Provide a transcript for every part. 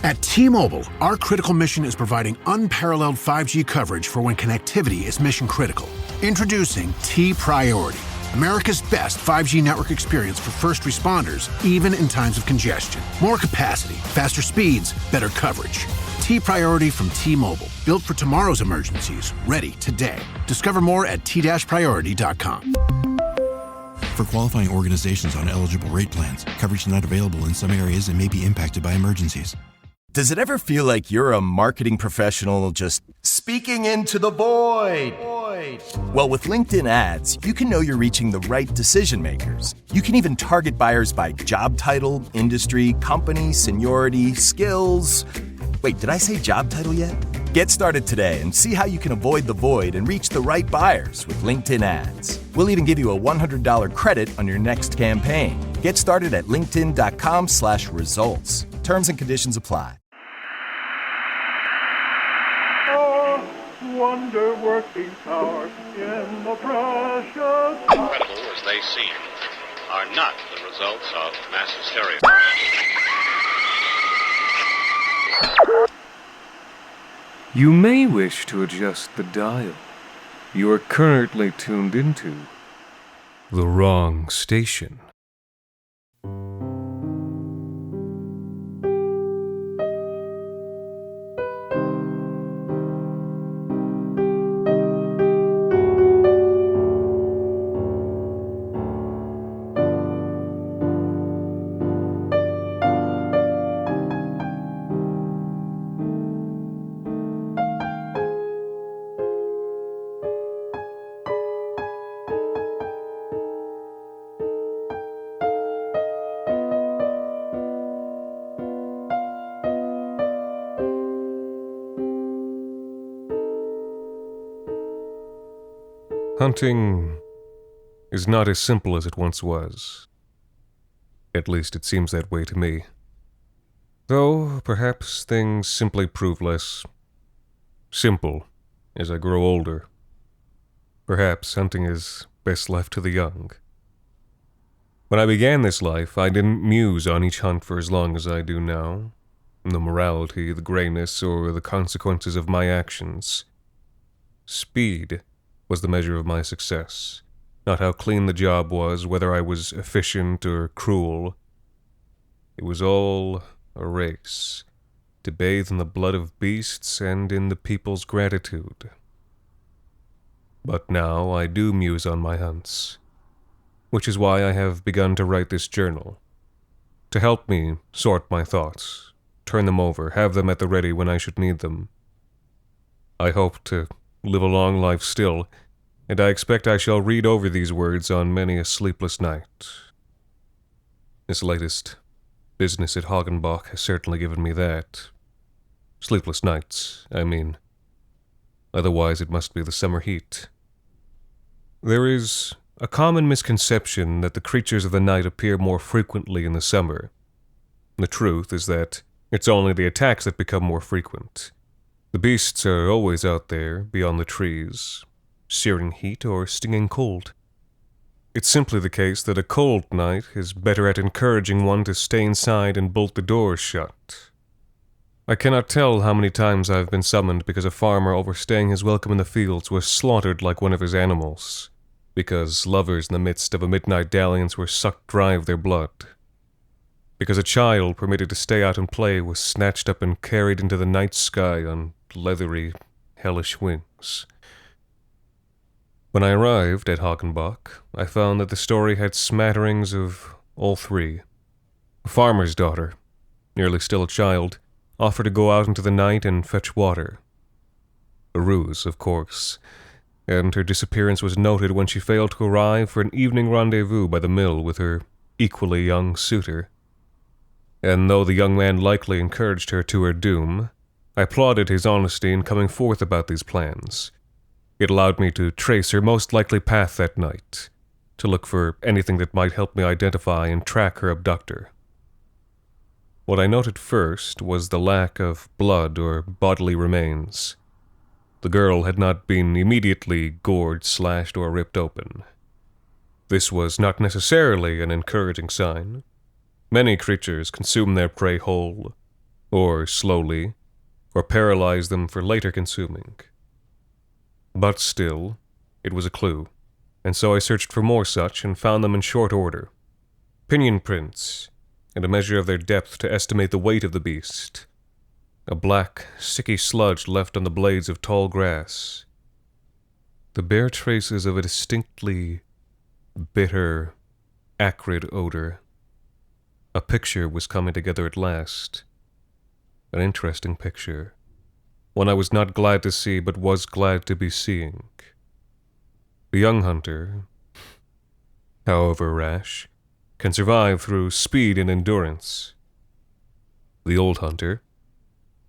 At T-Mobile, our critical mission is providing unparalleled 5G coverage for when connectivity is mission critical. Introducing T-Priority, America's best 5G network experience for first responders, even in times of congestion. More capacity, faster speeds, better coverage. T-Priority from T-Mobile, built for tomorrow's emergencies, ready today. Discover more at t-priority.com. For qualifying organizations on eligible rate plans, coverage not available in some areas and may be impacted by emergencies. Does it ever feel like you're a marketing professional just speaking into the void? Well, with LinkedIn ads, you can know you're reaching the right decision makers. You can even target buyers by job title, industry, company, seniority, skills. Wait, did I say job title yet? Get started today and see how you can avoid the void and reach the right buyers with LinkedIn ads. We'll even give you a $100 credit on your next campaign. Get started at linkedin.com/results. Terms and conditions apply. Wonder-working power in the precious... Incredible as they seem, are not the results of mass hysteria. You may wish to adjust the dial. You are currently tuned into the wrong station. Hunting is not as simple as it once was. At least it seems that way to me. Though, perhaps things simply prove less simple as I grow older. Perhaps hunting is best left to the young. When I began this life, I didn't muse on each hunt for as long as I do now. The morality, the greyness, or the consequences of my actions. Speed was the measure of my success, not how clean the job was, whether I was efficient or cruel. It was all a race, to bathe in the blood of beasts and in the people's gratitude. But now I do muse on my hunts, which is why I have begun to write this journal, to help me sort my thoughts, turn them over, have them at the ready when I should need them. I hope to live a long life still, and I expect I shall read over these words on many a sleepless night. This latest business at Hagenbach has certainly given me that. Sleepless nights, I mean. Otherwise it must be the summer heat. There is a common misconception that the creatures of the night appear more frequently in the summer. The truth is that it's only the attacks that become more frequent. The beasts are always out there, beyond the trees, searing heat or stinging cold. It's simply the case that a cold night is better at encouraging one to stay inside and bolt the doors shut. I cannot tell how many times I've been summoned because a farmer overstaying his welcome in the fields was slaughtered like one of his animals, because lovers in the midst of a midnight dalliance were sucked dry of their blood, because a child permitted to stay out and play was snatched up and carried into the night sky on leathery, hellish wings. When I arrived at Hagenbach, I found that the story had smatterings of all three. A farmer's daughter, nearly still a child, offered to go out into the night and fetch water. A ruse, of course, and her disappearance was noted when she failed to arrive for an evening rendezvous by the mill with her equally young suitor. And though the young man likely encouraged her to her doom, I applauded his honesty in coming forth about these plans. It allowed me to trace her most likely path that night, to look for anything that might help me identify and track her abductor. What I noted first was the lack of blood or bodily remains. The girl had not been immediately gored, slashed, or ripped open. This was not necessarily an encouraging sign. Many creatures consume their prey whole, or slowly, or paralyze them for later consuming. But still, it was a clue, and so I searched for more such and found them in short order. Pinion prints, and a measure of their depth to estimate the weight of the beast. A black, sticky sludge left on the blades of tall grass. The bare traces of a distinctly bitter, acrid odor. A picture was coming together at last. An interesting picture. One I was not glad to see, but was glad to be seeing. The young hunter, however rash, can survive through speed and endurance. The old hunter,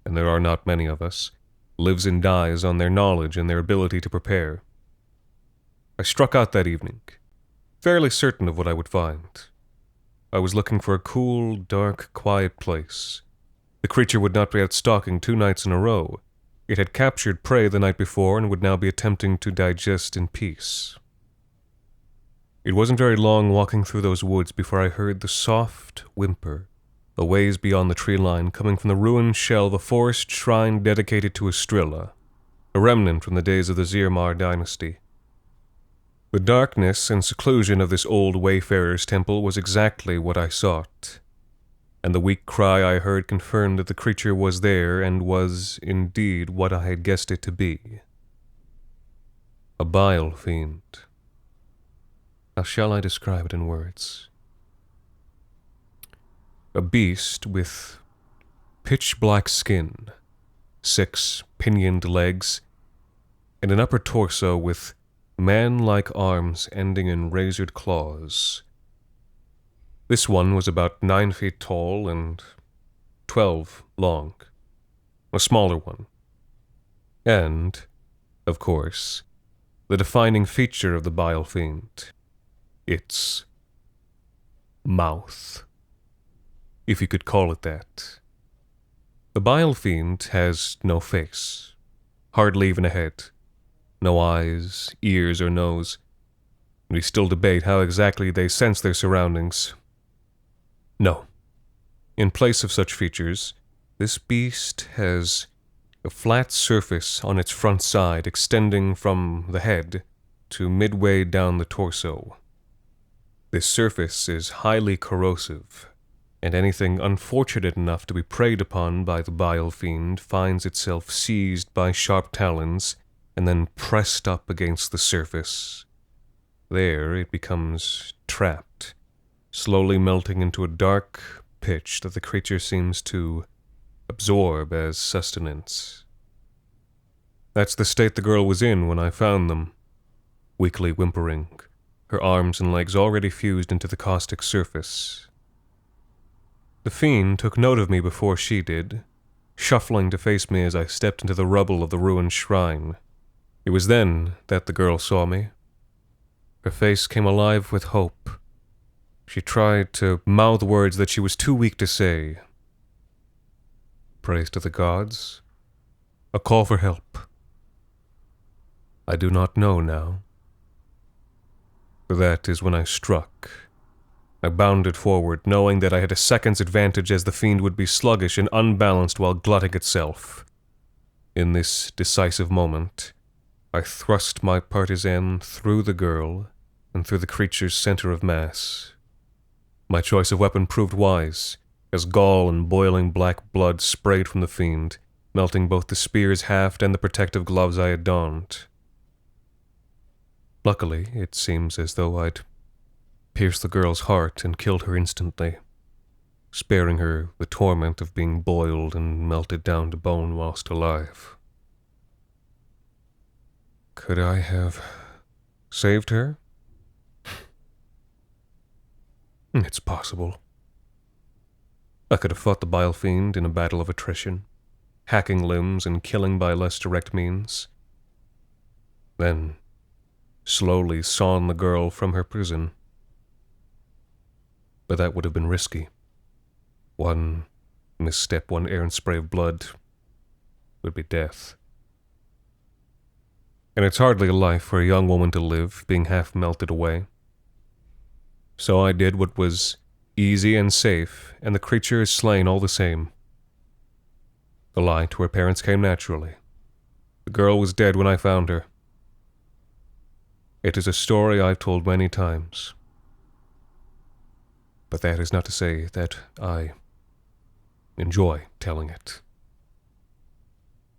and there are not many of us, lives and dies on their knowledge and their ability to prepare. I struck out that evening, fairly certain of what I would find. I was looking for a cool, dark, quiet place. The creature would not be out stalking 2 nights in a row. It had captured prey the night before and would now be attempting to digest in peace. It wasn't very long walking through those woods before I heard the soft whimper, a ways beyond the tree line, coming from the ruined shell of a forest shrine dedicated to Estrilla, a remnant from the days of the Zirmar dynasty. The darkness and seclusion of this old wayfarer's temple was exactly what I sought, and the weak cry I heard confirmed that the creature was there and was, indeed, what I had guessed it to be. A bile fiend. How shall I describe it in words? A beast with pitch-black skin, 6 pinioned legs, and an upper torso with man-like arms ending in razored claws. This one was about 9 feet tall and 12 long, a smaller one. And, of course, the defining feature of the bile fiend, its mouth, if you could call it that. The bile fiend has no face, hardly even a head. No eyes, ears, or nose. We still debate how exactly they sense their surroundings. No. In place of such features, this beast has a flat surface on its front side extending from the head to midway down the torso. This surface is highly corrosive, and anything unfortunate enough to be preyed upon by the bile fiend finds itself seized by sharp talons and then pressed up against the surface. There it becomes trapped, slowly melting into a dark pitch that the creature seems to absorb as sustenance. That's the state the girl was in when I found them, weakly whimpering, her arms and legs already fused into the caustic surface. The fiend took note of me before she did, shuffling to face me as I stepped into the rubble of the ruined shrine. It was then that the girl saw me. Her face came alive with hope. She tried to mouth words that she was too weak to say. Praise to the gods. A call for help. I do not know now. For that is when I struck. I bounded forward, knowing that I had a second's advantage as the fiend would be sluggish and unbalanced while glutting itself. In this decisive moment, I thrust my partisan through the girl and through the creature's center of mass. My choice of weapon proved wise, as gall and boiling black blood sprayed from the fiend, melting both the spear's haft and the protective gloves I had donned. Luckily, it seems as though I'd pierced the girl's heart and killed her instantly, sparing her the torment of being boiled and melted down to bone whilst alive. Could I have saved her? It's possible. I could have fought the bile fiend in a battle of attrition, hacking limbs and killing by less direct means. Then, slowly sawn the girl from her prison. But that would have been risky. One misstep, one errant spray of blood would be death. And it's hardly a life for a young woman to live, being half melted away. So I did what was easy and safe, and the creature is slain all the same. The lie to her parents came naturally. The girl was dead when I found her. It is a story I've told many times. But that is not to say that I enjoy telling it.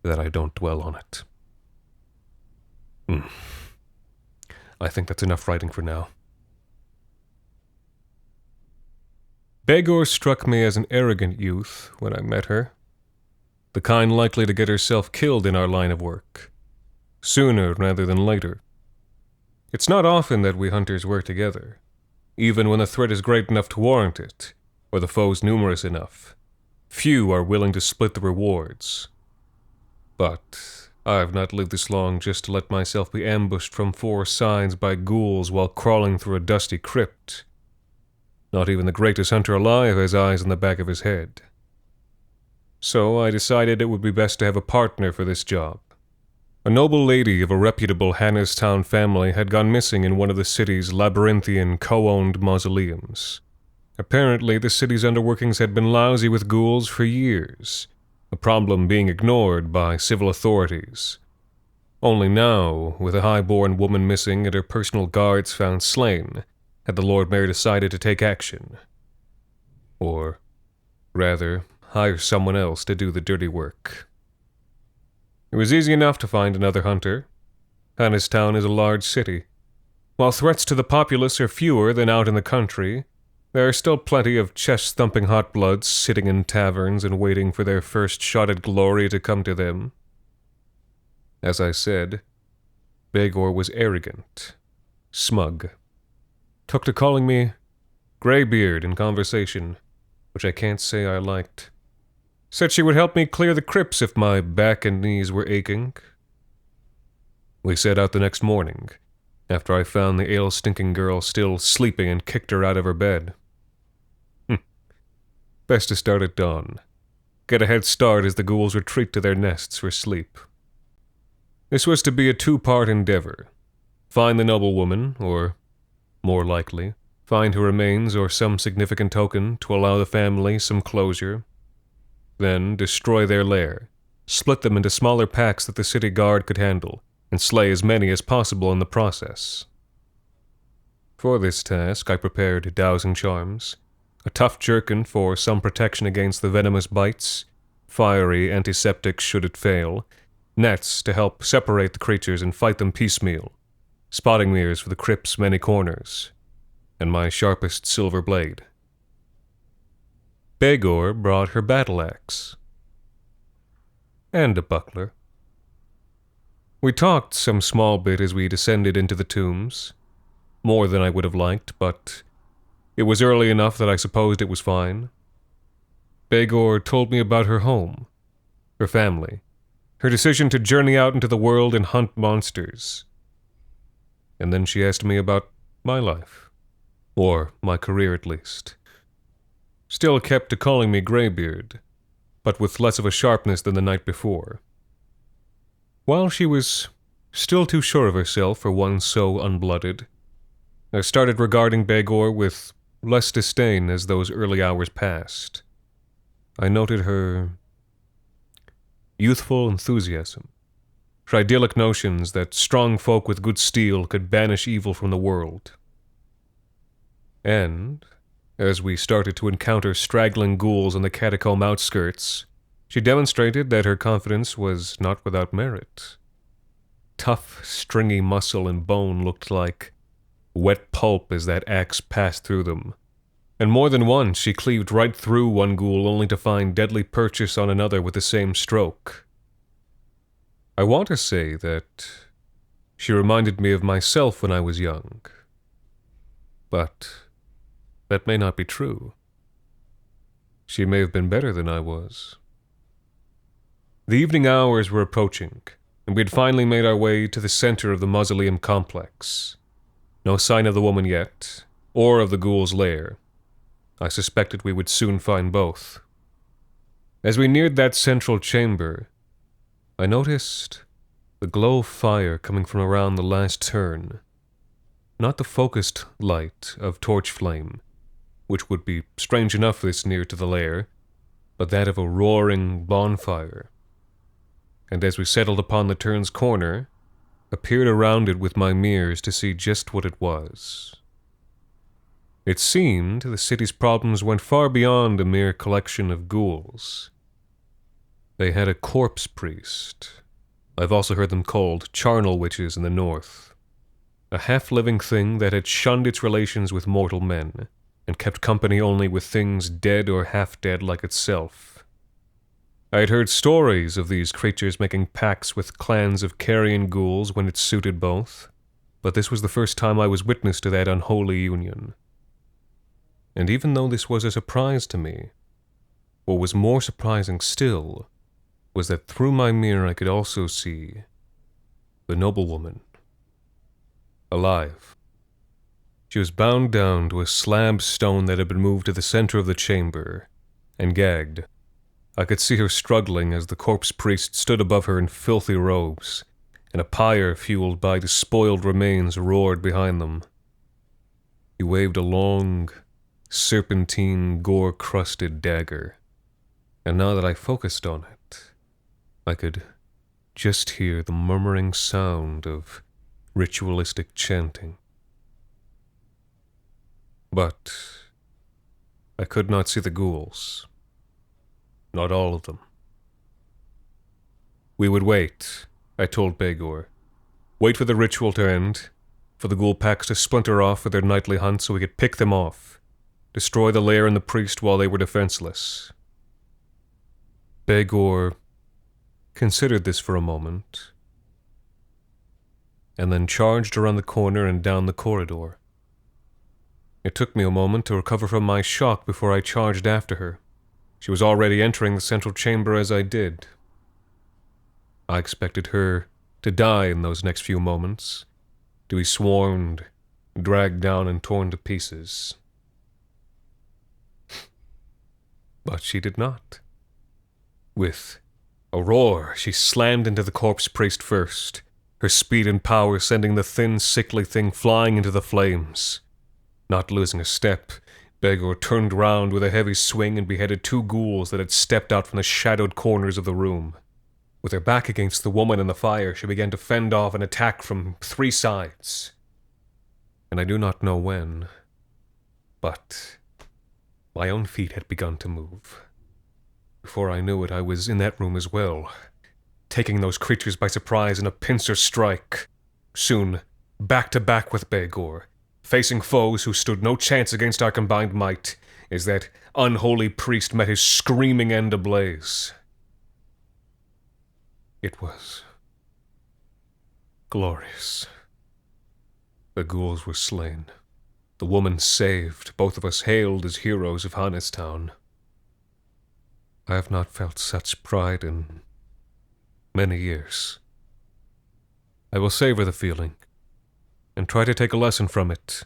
That I don't dwell on it. I think that's enough writing for now. Begor struck me as an arrogant youth when I met her, the kind likely to get herself killed in our line of work, sooner rather than later. It's not often that we hunters work together, even when the threat is great enough to warrant it, or the foes numerous enough. Few are willing to split the rewards. But I've not lived this long just to let myself be ambushed from four sides by ghouls while crawling through a dusty crypt. Not even the greatest hunter alive has eyes in the back of his head. So I decided it would be best to have a partner for this job. A noble lady of a reputable Hannistown family had gone missing in one of the city's labyrinthian co-owned mausoleums. Apparently, the city's underworkings had been lousy with ghouls for years, a problem being ignored by civil authorities. Only now, with a high-born woman missing and her personal guards found slain, had the Lord Mayor decided to take action. Or, rather, hire someone else to do the dirty work. It was easy enough to find another hunter. Hannistown is a large city. While threats to the populace are fewer than out in the country, there are still plenty of chest-thumping hot-bloods sitting in taverns and waiting for their first shot at glory to come to them. As I said, Begor was arrogant, smug. Took to calling me Greybeard in conversation, which I can't say I liked. Said she would help me clear the crypts if my back and knees were aching. We set out the next morning, after I found the ale-stinking girl still sleeping and kicked her out of her bed. Best to start at dawn. Get a head start as the ghouls retreat to their nests for sleep. This was to be a two-part endeavor. Find the noblewoman, or, more likely, find her remains or some significant token to allow the family some closure. Then destroy their lair, split them into smaller packs that the city guard could handle, and slay as many as possible in the process. For this task, I prepared dowsing charms, a tough jerkin for some protection against the venomous bites, fiery antiseptics should it fail, nets to help separate the creatures and fight them piecemeal, spotting mirrors for the crypt's many corners, and my sharpest silver blade. Begor brought her battle axe. And a buckler. We talked some small bit as we descended into the tombs. More than I would have liked, but it was early enough that I supposed it was fine. Begor told me about her home, her family, her decision to journey out into the world and hunt monsters. And then she asked me about my life, or my career at least. Still kept to calling me Greybeard, but with less of a sharpness than the night before. While she was still too sure of herself for one so unblooded, I started regarding Begor with less disdain as those early hours passed. I noted her youthful enthusiasm, her idyllic notions that strong folk with good steel could banish evil from the world. And, as we started to encounter straggling ghouls on the catacomb outskirts, she demonstrated that her confidence was not without merit. Tough, stringy muscle and bone looked like wet pulp as that axe passed through them, and more than once she cleaved right through one ghoul only to find deadly purchase on another with the same stroke. I want to say that she reminded me of myself when I was young, but that may not be true. She may have been better than I was. The evening hours were approaching, and we had finally made our way to the center of the mausoleum complex. No sign of the woman yet, or of the ghoul's lair. I suspected we would soon find both. As we neared that central chamber, I noticed the glow of fire coming from around the last turn. Not the focused light of torch flame, which would be strange enough this near to the lair, but that of a roaring bonfire, and as we settled upon the turn's corner, I peered around it with my mirrors to see just what it was. It seemed the city's problems went far beyond a mere collection of ghouls. They had a corpse priest. I've also heard them called charnel witches in the north. A half-living thing that had shunned its relations with mortal men, and kept company only with things dead or half-dead like itself. I had heard stories of these creatures making pacts with clans of carrion ghouls when it suited both, but this was the first time I was witness to that unholy union. And even though this was a surprise to me, what was more surprising still was that through my mirror I could also see the noblewoman, alive. She was bound down to a slab stone that had been moved to the center of the chamber, and gagged. I could see her struggling as the corpse priest stood above her in filthy robes, and a pyre fueled by despoiled remains roared behind them. He waved a long, serpentine, gore-crusted dagger, and now that I focused on it, I could just hear the murmuring sound of ritualistic chanting. But I could not see the ghouls. Not all of them. We would wait, I told Begor. Wait for the ritual to end, for the ghoul packs to splinter off for their nightly hunt so we could pick them off, destroy the lair and the priest while they were defenseless. Begor considered this for a moment, and then charged around the corner and down the corridor. It took me a moment to recover from my shock before I charged after her. She was already entering the central chamber as I did. I expected her to die in those next few moments, to be swarmed, dragged down, and torn to pieces. But she did not. With a roar, she slammed into the corpse priest first, her speed and power sending the thin, sickly thing flying into the flames. Not losing a step, Begor turned round with a heavy swing and beheaded two ghouls that had stepped out from the shadowed corners of the room. With her back against the woman in the fire, she began to fend off an attack from 3 sides. And I do not know when, but my own feet had begun to move. Before I knew it, I was in that room as well, taking those creatures by surprise in a pincer strike. Soon, back to back with Begor, facing foes who stood no chance against our combined might, as that unholy priest met his screaming end ablaze. It was glorious. The ghouls were slain, the woman saved, both of us hailed as heroes of Hannestown. I have not felt such pride in many years. I will savor the feeling, and try to take a lesson from it.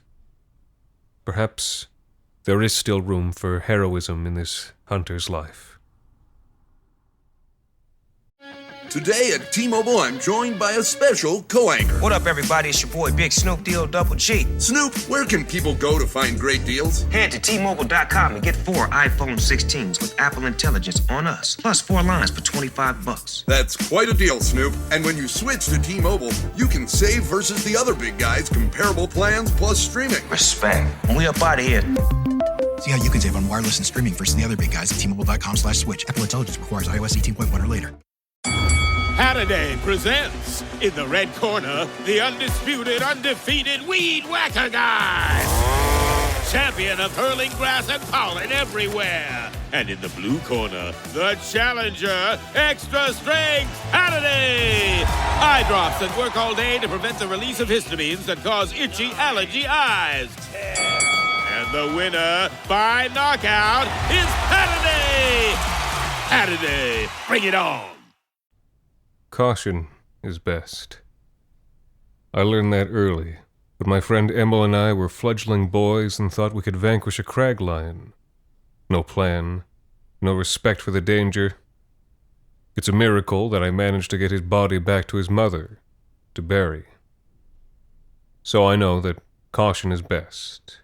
Perhaps there is still room for heroism in this hunter's life. Today at T-Mobile, I'm joined by a special co-anchor. What up, everybody? It's your boy, Big Snoop Deal Double G. Snoop, where can people go to find great deals? Head to T-Mobile.com and get 4 iPhone 16s with Apple Intelligence on us, plus 4 lines for $25. That's quite a deal, Snoop. And when you switch to T-Mobile, you can save versus the other big guys' comparable plans plus streaming. Respect. We up out of here. See how you can save on wireless and streaming versus the other big guys at T-Mobile.com/switch. Apple Intelligence requires iOS 18.1 or later. Saturday presents, in the red corner, the undisputed, undefeated Weed Whacker Guy. Champion of hurling grass and pollen everywhere. And in the blue corner, the challenger, extra strength Saturday. Eye drops that work all day to prevent the release of histamines that cause itchy allergy eyes. And the winner by knockout is Saturday. Saturday, bring it on. Caution is best. I learned that early, but my friend Emil and I were fledgling boys and thought we could vanquish a crag lion. No plan, no respect for the danger. It's a miracle that I managed to get his body back to his mother, to bury. So I know that caution is best.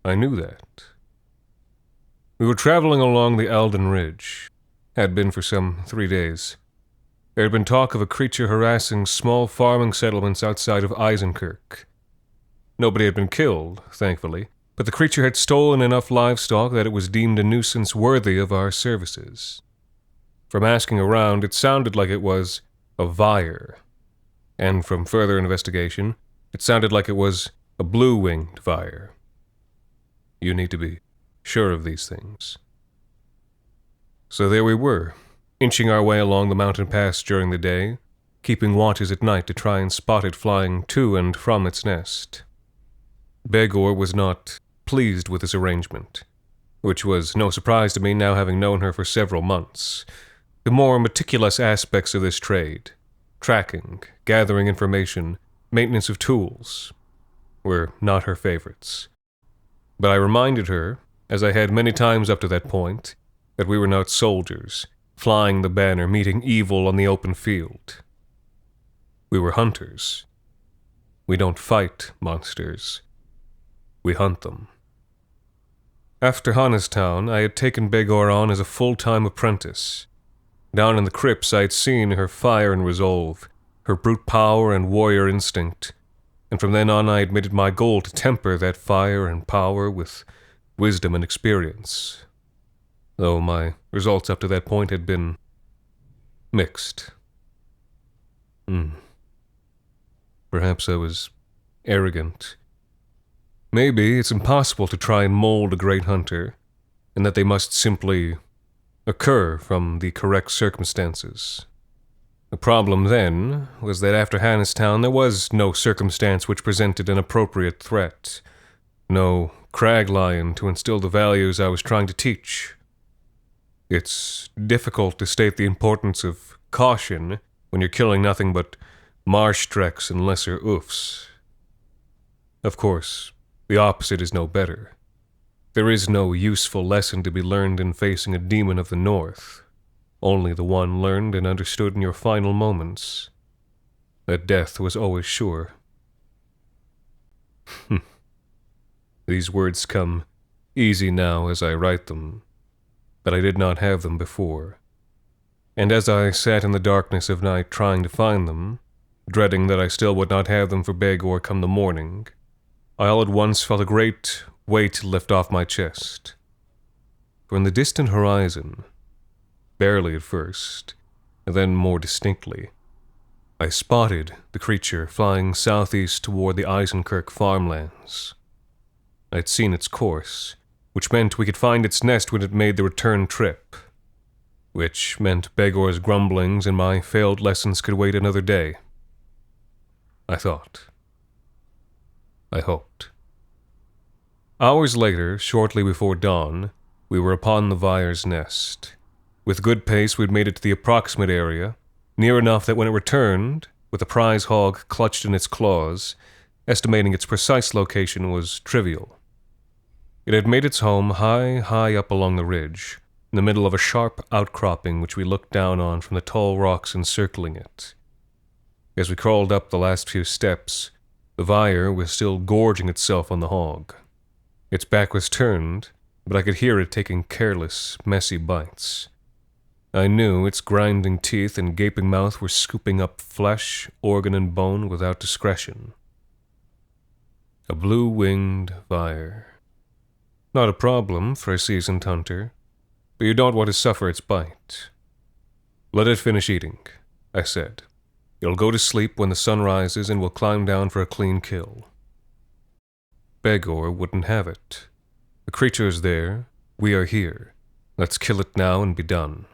I knew that. We were traveling along the Alden Ridge. Had been for some 3 days. There had been talk of a creature harassing small farming settlements outside of Eisenkirk. Nobody had been killed, thankfully, but the creature had stolen enough livestock that it was deemed a nuisance worthy of our services. From asking around, it sounded like it was a vyre, and from further investigation, it sounded like it was a blue-winged vyre. You need to be sure of these things. So there we were, inching our way along the mountain pass during the day, keeping watches at night to try and spot it flying to and from its nest. Begor was not pleased with this arrangement, which was no surprise to me now having known her for several months. The more meticulous aspects of this trade, tracking, gathering information, maintenance of tools, were not her favorites. But I reminded her, as I had many times up to that point, that we were not soldiers, flying the banner, meeting evil on the open field. We were hunters. We don't fight monsters. We hunt them. After Hannestown, I had taken Begor on as a full-time apprentice. Down in the crypts, I had seen her fire and resolve, her brute power and warrior instinct, and from then on I had made it my goal to temper that fire and power with wisdom and experience, though my results up to that point had been mixed. Perhaps I was arrogant. Maybe it's impossible to try and mold a great hunter, and that they must simply occur from the correct circumstances. The problem then was that after Hannestown there was no circumstance which presented an appropriate threat, no crag lion to instill the values I was trying to teach. It's difficult to state the importance of caution when you're killing nothing but marsh-treks and lesser oofs. Of course, the opposite is no better. There is no useful lesson to be learned in facing a demon of the north, only the one learned and understood in your final moments, that death was always sure. These words come easy now as I write them, but I did not have them before. And as I sat in the darkness of night trying to find them, dreading that I still would not have them for Begor come the morning, I all at once felt a great weight lift off my chest. For in the distant horizon, barely at first, and then more distinctly, I spotted the creature flying southeast toward the Eisenkirk farmlands. I'd seen its course, which meant we could find its nest when it made the return trip, which meant Begor's grumblings and my failed lessons could wait another day. I thought. I hoped. Hours later, shortly before dawn, we were upon the Vyre's nest. With good pace, we'd made it to the approximate area, near enough that when it returned, with the prize hog clutched in its claws, estimating its precise location was trivial. It had made its home high up along the ridge, in the middle of a sharp outcropping which we looked down on from the tall rocks encircling it. As we crawled up the last few steps, the Vyre was still gorging itself on the hog. Its back was turned, but I could hear it taking careless, messy bites. I knew its grinding teeth and gaping mouth were scooping up flesh, organ, and bone without discretion. A blue-winged Vyre. Not a problem for a seasoned hunter, but you don't want to suffer its bite. Let it finish eating, I said. It'll go to sleep when the sun rises and we'll climb down for a clean kill. Begor wouldn't have it. The creature's there, we are here. Let's kill it now and be done.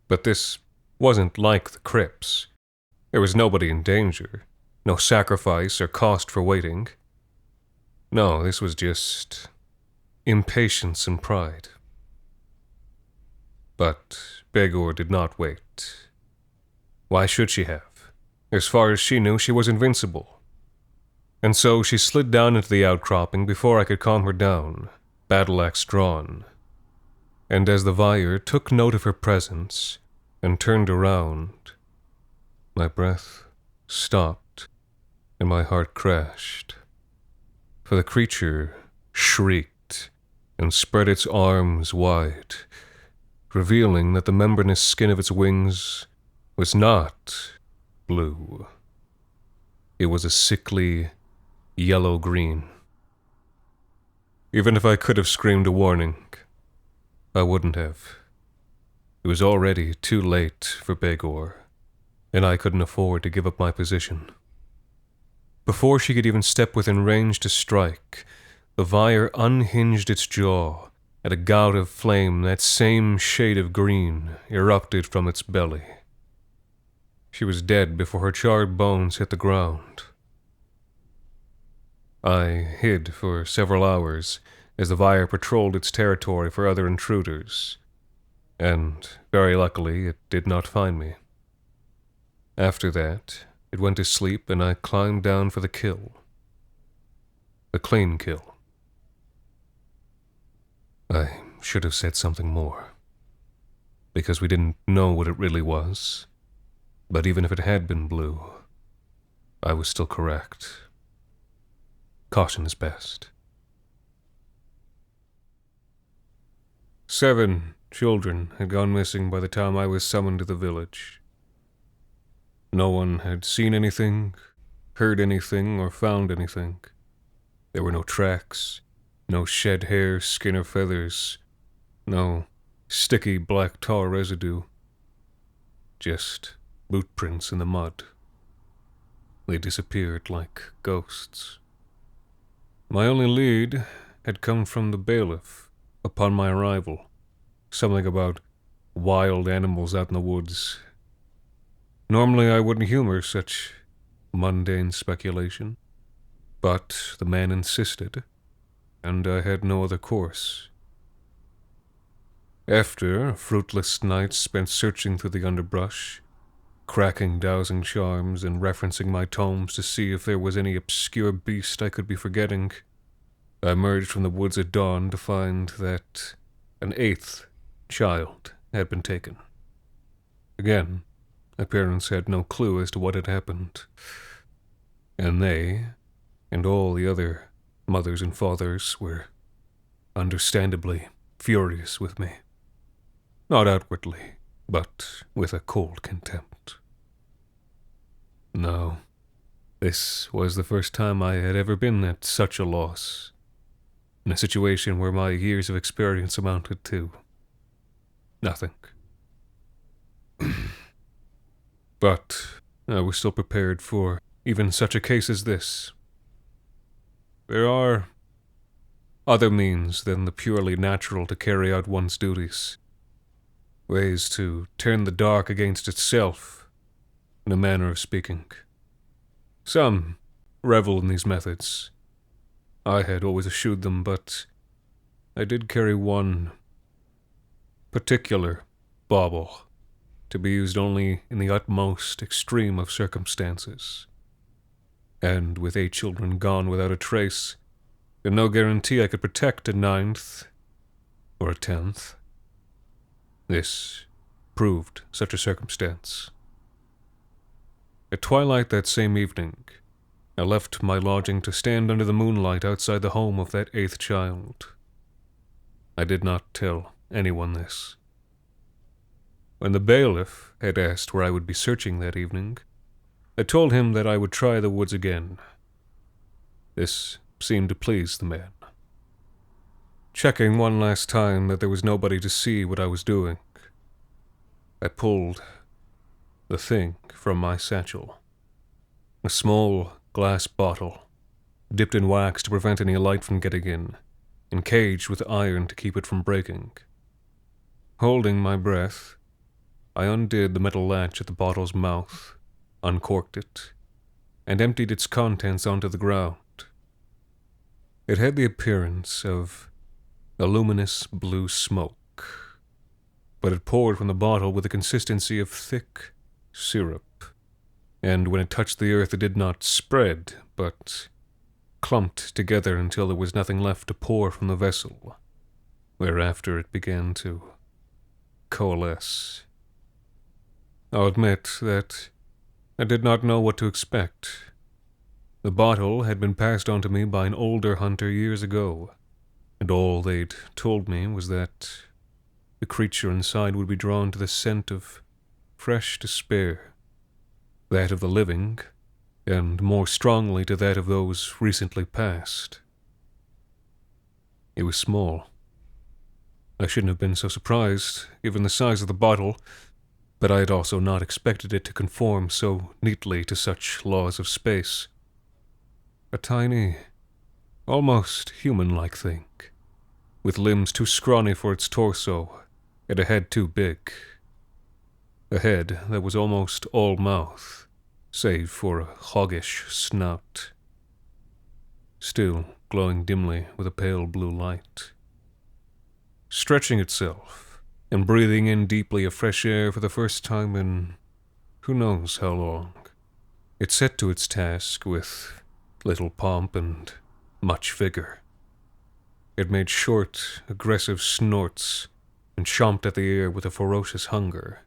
But this wasn't like the crypts. There was nobody in danger, no sacrifice or cost for waiting. No, this was just impatience and pride. But Begor did not wait. Why should she have? As far as she knew, she was invincible. And so she slid down into the outcropping before I could calm her down, battle-axe drawn. And as the Vyre took note of her presence and turned around, my breath stopped and my heart crashed. For the creature shrieked and spread its arms wide, revealing that the membranous skin of its wings was not blue. It was a sickly yellow-green. Even if I could have screamed a warning, I wouldn't have. It was already too late for Begor, and I couldn't afford to give up my position. Before she could even step within range to strike, the Vire unhinged its jaw, and a gout of flame, that same shade of green, erupted from its belly. She was dead before her charred bones hit the ground. I hid for several hours as the Vire patrolled its territory for other intruders, and very luckily it did not find me. After that, it went to sleep and I climbed down for the kill. The clean kill. I should have said something more, because we didn't know what it really was, but even if it had been blue, I was still correct. Caution is best. 7 children had gone missing by the time I was summoned to the village. No one had seen anything, heard anything, or found anything. There were no tracks, no shed hair, skin, or feathers, no sticky black tar residue, just boot prints in the mud. They disappeared like ghosts. My only lead had come from the bailiff upon my arrival, something about wild animals out in the woods. Normally I wouldn't humor such mundane speculation, but the man insisted, and I had no other course. After a fruitless night spent searching through the underbrush, cracking dowsing charms and referencing my tomes to see if there was any obscure beast I could be forgetting, I emerged from the woods at dawn to find that an 8th child had been taken. Again, my parents had no clue as to what had happened, and they, and all the other mothers and fathers, were understandably furious with me. Not outwardly, but with a cold contempt. No, this was the first time I had ever been at such a loss, in a situation where my years of experience amounted to nothing. But I was still prepared for even such a case as this. There are other means than the purely natural to carry out one's duties. Ways to turn the dark against itself, in a manner of speaking. Some revel in these methods. I had always eschewed them, but I did carry one particular bauble, to be used only in the utmost extreme of circumstances. And with 8 children gone without a trace, and no guarantee I could protect a 9th or a 10th, this proved such a circumstance. At twilight that same evening, I left my lodging to stand under the moonlight outside the home of that 8th child. I did not tell anyone this. When the bailiff had asked where I would be searching that evening, I told him that I would try the woods again. This seemed to please the man. Checking one last time that there was nobody to see what I was doing, I pulled the thing from my satchel. A small glass bottle, dipped in wax to prevent any light from getting in, and caged with iron to keep it from breaking. Holding my breath, I undid the metal latch at the bottle's mouth, uncorked it, and emptied its contents onto the ground. It had the appearance of a luminous blue smoke, but it poured from the bottle with the consistency of thick syrup, and when it touched the earth it did not spread, but clumped together until there was nothing left to pour from the vessel, whereafter it began to coalesce. I'll admit that I did not know what to expect. The bottle had been passed on to me by an older hunter years ago, and all they'd told me was that the creature inside would be drawn to the scent of fresh despair, that of the living, and more strongly to that of those recently passed. It was small. I shouldn't have been so surprised, given the size of the bottle, but I had also not expected it to conform so neatly to such laws of space. A tiny, almost human-like thing, with limbs too scrawny for its torso, and a head too big. A head that was almost all mouth, save for a hoggish snout, still glowing dimly with a pale blue light. Stretching itself, and breathing in deeply of fresh air for the first time in who knows how long, it set to its task with little pomp and much vigor. It made short, aggressive snorts and chomped at the air with a ferocious hunger,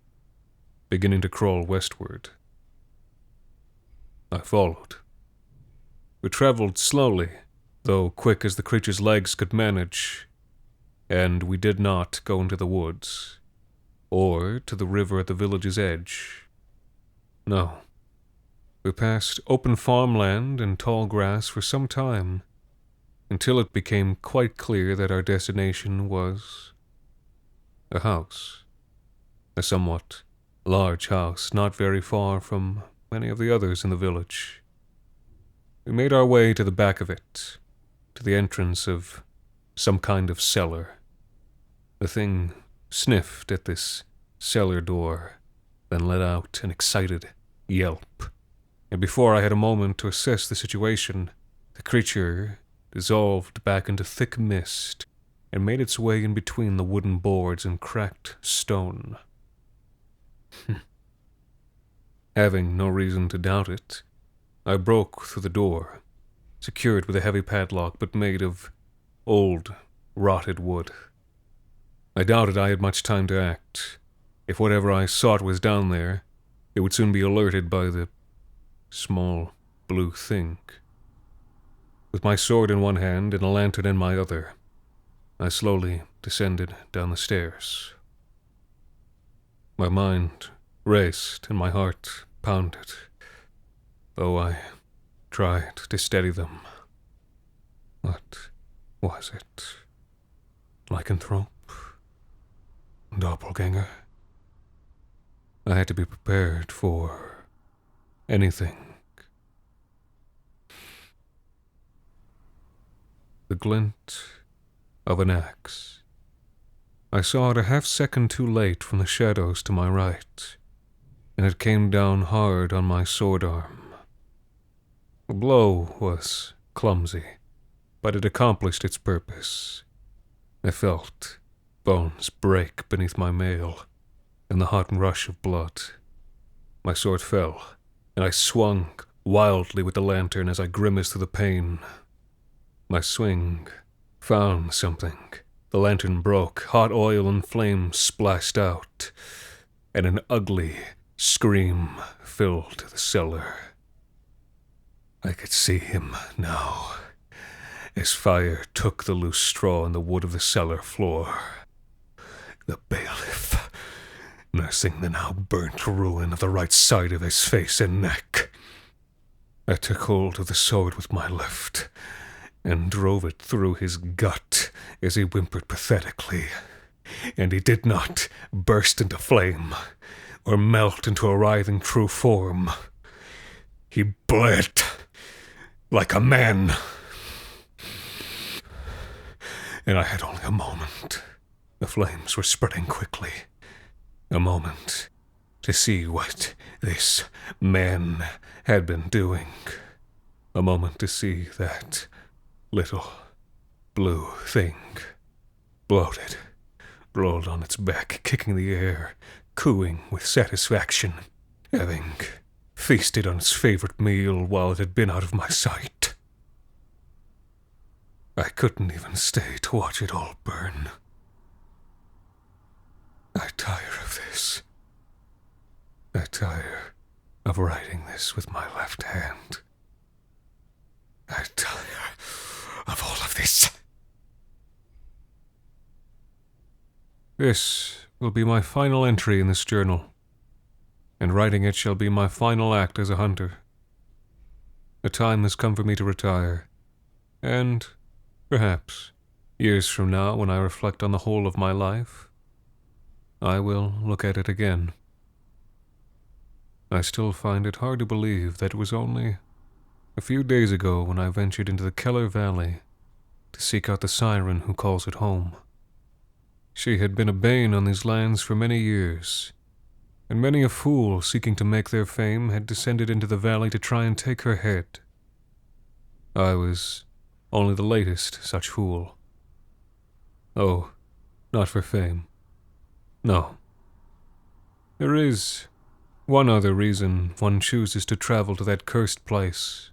beginning to crawl westward. I followed. We traveled slowly, though quick as the creature's legs could manage, and we did not go into the woods, or to the river at the village's edge. No. We passed open farmland and tall grass for some time, until it became quite clear that our destination was a house. A somewhat large house, not very far from many of the others in the village. We made our way to the back of it, to the entrance of some kind of cellar. The thing sniffed at this cellar door, then let out an excited yelp, and before I had a moment to assess the situation, the creature dissolved back into thick mist and made its way in between the wooden boards and cracked stone. Having no reason to doubt it, I broke through the door, secured with a heavy padlock but made of old, rotted wood. I doubted I had much time to act. If whatever I sought was down there, it would soon be alerted by the small blue thing. With my sword in one hand and a lantern in my other, I slowly descended down the stairs. My mind raced and my heart pounded, though I tried to steady them. What was it? Lycanthrope? Doppelganger? I had to be prepared for anything. The glint of an axe. I saw it a half-second too late from the shadows to my right, and it came down hard on my sword arm. The blow was clumsy, but it accomplished its purpose. I felt bones break beneath my mail, and the hot rush of blood. My sword fell, and I swung wildly with the lantern as I grimaced through the pain. My swing found something. The lantern broke, hot oil and flame splashed out, and an ugly scream filled the cellar. I could see him now, as fire took the loose straw in the wood of the cellar floor. The bailiff, nursing the now burnt ruin of the right side of his face and neck. I took hold of the sword with my left, and drove it through his gut as he whimpered pathetically, and he did not burst into flame or melt into a writhing true form. He bled like a man, and I had only a moment. The flames were spreading quickly. A moment to see what this man had been doing. A moment to see that little blue thing, bloated, rolled on its back, kicking the air, cooing with satisfaction, having feasted on its favorite meal while it had been out of my sight. I couldn't even stay to watch it all burn. I tire of this. I tire of writing this with my left hand. I tire of all of this. This will be my final entry in this journal, and writing it shall be my final act as a hunter. The time has come for me to retire, and perhaps, years from now, when I reflect on the whole of my life, I will look at it again. I still find it hard to believe that it was only a few days ago when I ventured into the Keller Valley to seek out the siren who calls it home. She had been a bane on these lands for many years, and many a fool seeking to make their fame had descended into the valley to try and take her head. I was only the latest such fool. Oh, not for fame. No. There is one other reason one chooses to travel to that cursed place.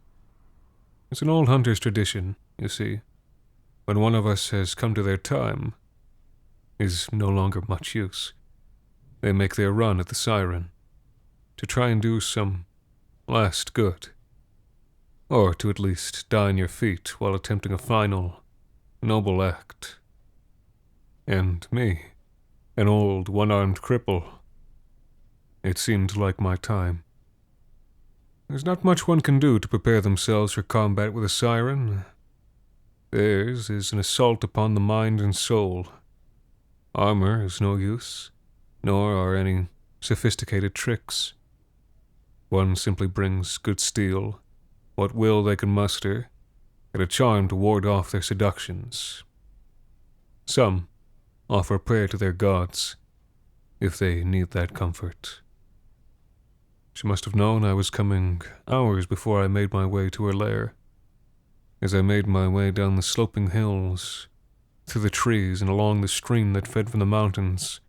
It's an old hunter's tradition, you see. When one of us has come to their time, is no longer much use. They make their run at the siren, to try and do some last good, or to at least die on your feet while attempting a final, noble act. And me, an old one-armed cripple, it seemed like my time. There's not much one can do to prepare themselves for combat with a siren. Theirs is an assault upon the mind and soul. Armor is no use, nor are any sophisticated tricks. One simply brings good steel, what will they can muster, and a charm to ward off their seductions. Some offer prayer to their gods, if they need that comfort. She must have known I was coming hours before I made my way to her lair. As I made my way down the sloping hills, through the trees and along the stream that fed from the mountains,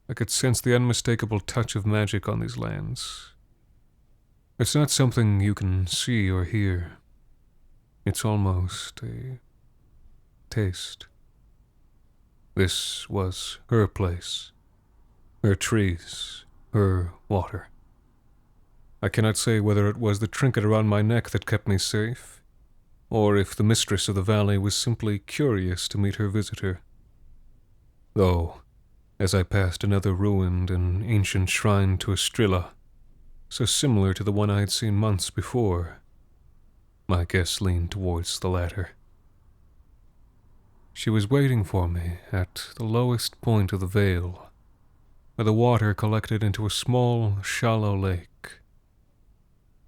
I could sense the unmistakable touch of magic on these lands. It's not something you can see or hear. It's almost a taste. This was her place, her trees, her water. I cannot say whether it was the trinket around my neck that kept me safe, or if the mistress of the valley was simply curious to meet her visitor. Though, as I passed another ruined and ancient shrine to Estrilla, so similar to the one I had seen months before, my guess leaned towards the latter. She was waiting for me at the lowest point of the vale, where the water collected into a small, shallow lake.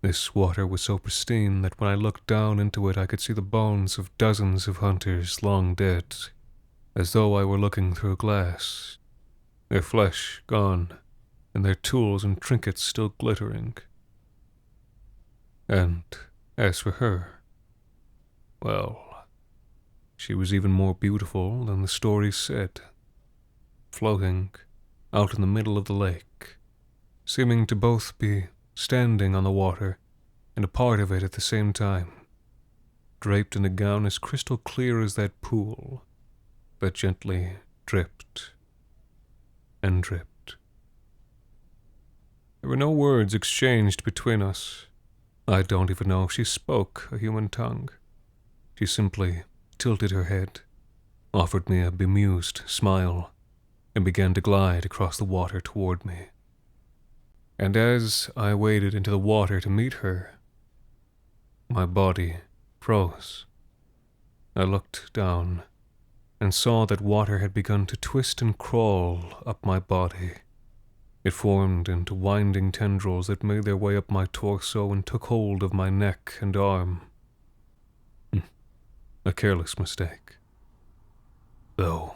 This water was so pristine that when I looked down into it I could see the bones of dozens of hunters long dead, as though I were looking through glass, their flesh gone, and their tools and trinkets still glittering. And as for her, well, she was even more beautiful than the stories said, floating out in the middle of the lake, seeming to both be standing on the water and a part of it at the same time, draped in a gown as crystal clear as that pool that gently dripped and dripped. There were no words exchanged between us. I don't even know if she spoke a human tongue. She simply tilted her head, offered me a bemused smile, and began to glide across the water toward me. And as I waded into the water to meet her, my body froze. I looked down and saw that water had begun to twist and crawl up my body. It formed into winding tendrils that made their way up my torso and took hold of my neck and arm. A careless mistake. Though,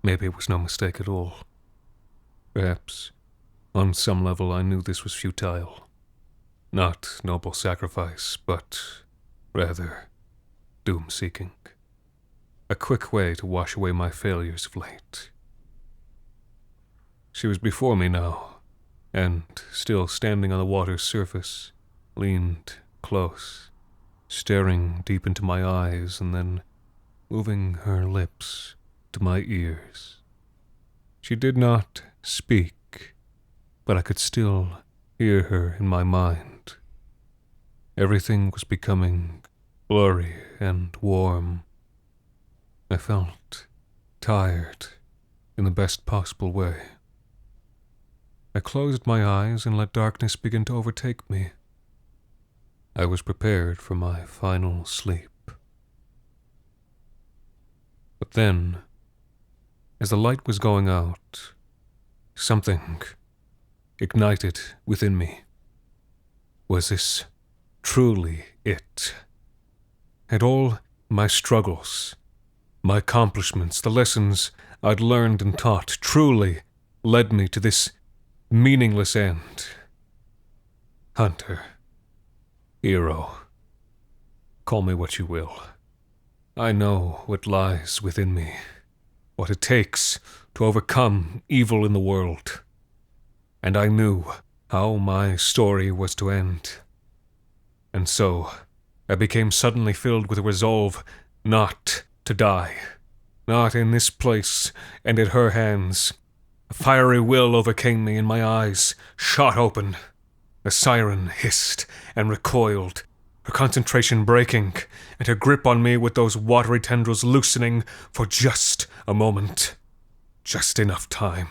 maybe it was no mistake at all. Perhaps, on some level, I knew this was futile. Not noble sacrifice, but rather doom-seeking. A quick way to wash away my failures of late. She was before me now, and, still standing on the water's surface, leaned close, staring deep into my eyes and then moving her lips to my ears. She did not speak, but I could still hear her in my mind. Everything was becoming blurry and warm. I felt tired in the best possible way. I closed my eyes and let darkness begin to overtake me. I was prepared for my final sleep. But then, as the light was going out, something ignited within me. Was this truly it? Had all my struggles, my accomplishments, the lessons I'd learned and taught truly led me to this meaningless end? Hunter, hero, call me what you will. I know what lies within me, what it takes to overcome evil in the world. And I knew how my story was to end. And so, I became suddenly filled with a resolve not to die. Not in this place and at her hands. A fiery will overcame me and my eyes shot open. The siren hissed and recoiled, her concentration breaking, and her grip on me with those watery tendrils loosening for just a moment. Just enough time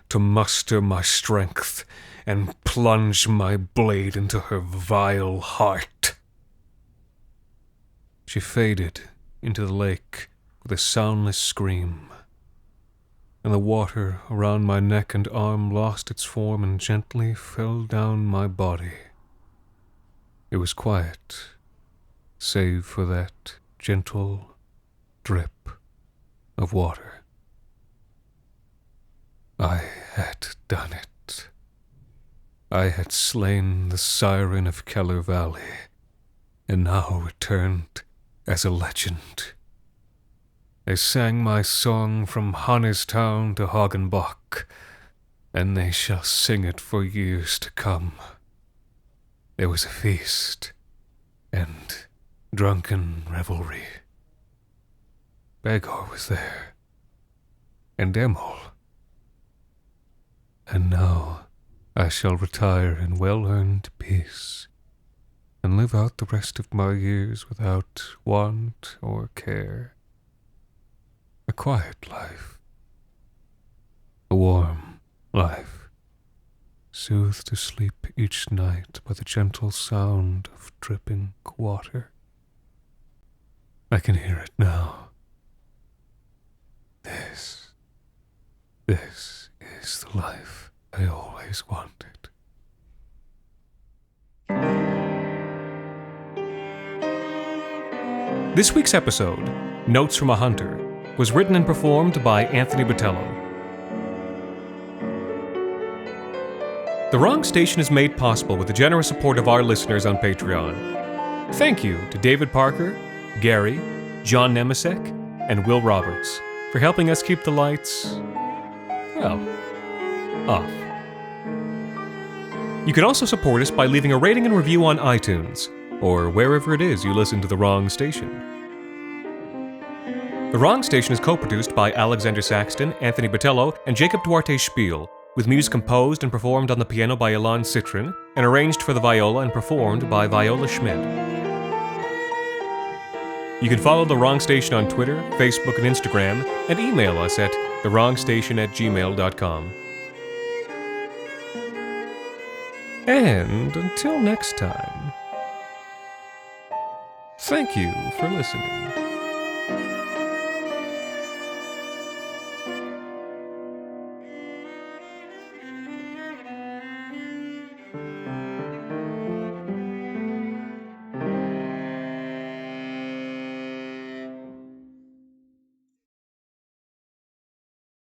to muster my strength and plunge my blade into her vile heart. She faded into the lake with a soundless scream, and the water around my neck and arm lost its form and gently fell down my body. It was quiet, save for that gentle drip of water. I had done it. I had slain the siren of Keller Valley, and now returned as a legend. They sang my song from Hannestown to Hagenbach, and they shall sing it for years to come. There was a feast and drunken revelry. Begor was there, and Emil. And now I shall retire in well-earned peace, and live out the rest of my years without want or care. A quiet life, a warm life, soothed to sleep each night by the gentle sound of dripping water. I can hear it now. This is the life I always wanted. This week's episode, Notes from a Hunter, was written and performed by Anthony Botelho. The Wrong Station is made possible with the generous support of our listeners on Patreon. Thank you to David Parker, Gary, John Nemisek, and Will Roberts for helping us keep the lights, well, off. You can also support us by leaving a rating and review on iTunes, or wherever it is you listen to The Wrong Station. The Wrong Station is co-produced by Alexander Saxton, Anthony Botelho, and Jacob Duarte Spiel, with music composed and performed on the piano by Ilan Citrin, and arranged for the viola and performed by Viola Schmidt. You can follow The Wrong Station on Twitter, Facebook, and Instagram, and email us at thewrongstation@gmail.com. And until next time, thank you for listening.